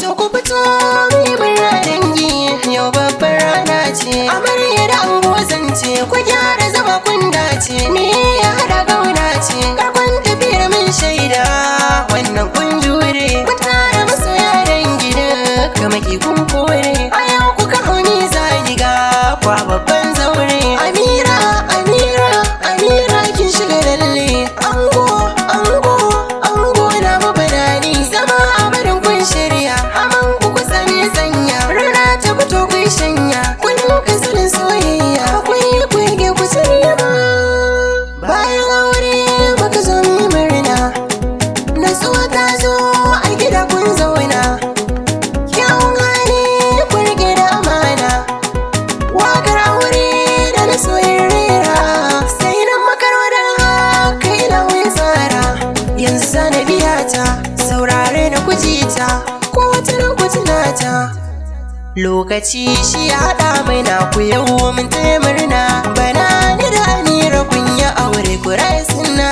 To ku fito mai murna dangi, yau babbar rana ce. Amarya da ango zance, ku gyara zama kun dace. Ni ya haɗa gauna ce, karkon tafiyar min shaida. Wannan kun jure, kun tara masoya dangi duka maki kun kore. A yau kuka hauni zaniga, kwa babban zaure. Amira, Amira, Amira kin shiga lalle. Ango, ango, ango na mabanani. Zama amarin kun shirya, aman ku kusa me sanya. Rana ta fito kun shanya, kun kasalin soyayya. Kun yi kurge ku shirya ma. Bayan aure baka zo mi murna, nasuwa ta zo a gida kun zauna. Kyawun hali kun rike da amana, wakar aure da na soyin rera. Sai nan makarwadar haka ina wai tsara. Yanzu sana biya ta, saurare na kujita, ko wata nan kutunata. Lokaci shi ya haɗa mai na ku yau mun taya murna. Bana ni da Amira kun yi aure ku rai sunna.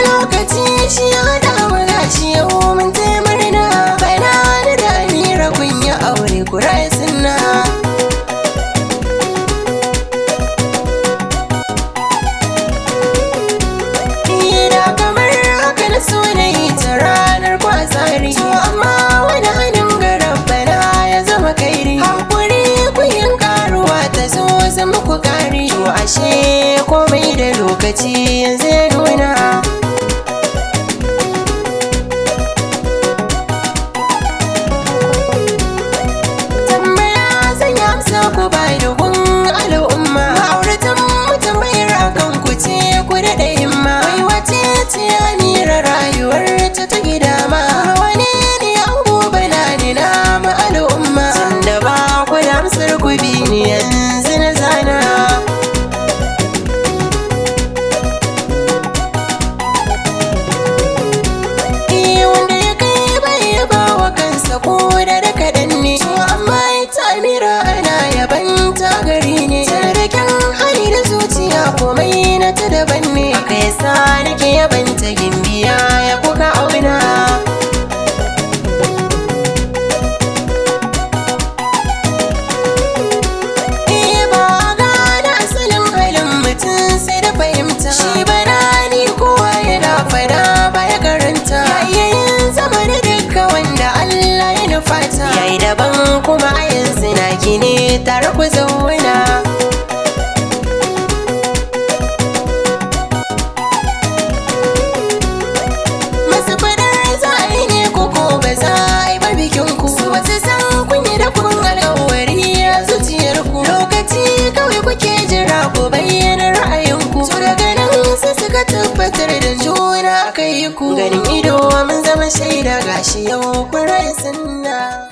Lokaci shi ya haɗa mu gashi yau mun taya murna. Bana ni da Amira kun yi aure ku rai sunna. So na yi ta ranar kwasari, to amma wani hannun garan bana ya zama kairi. Hakuri ku yin karuwa ta zo zama ku kari. To ashe komai da lokaci yanzu ya nuna. Tambaya zan yi amsa ku bai da gun al'umma. Ma'auratan mu tambayar akan ku ce ku daɗa himma. Wai wace ce Amira rayuwar ta gida ma? Wani ne an gobe na ni na ma al'umma? Tunda ba ku da amsar ku bi ni yanzu na zana. Wanda ya kai bai ba wa kansa ko da kaɗan ne. To amma ita Amira ana yaban ta gari ne. Tarraken hali da zuciya komai na ta daban ne. Aka yasa nake yaban ta gimbiya ya kuka auna. Ba gane asalin halin mutum sai da fahimta. Shi bana ni kowa yana fada baya karanta. Yayin zama da duka wanda Allah ya nufata. Yayi daban kuma a yanzu na gine tare ku zauna. Masu fadar za a yi ne koko ba za a yi ba bikin ku. Su wasu san kun yi da kun alkawari a zuciyarku. Lokaci kawai kuke jira ku bayyana ra'ayinku. To daga nan sai suka tabbatar da juna aka yi ku. Ganin ido mun zama shaida gashi yau kun rai sunna.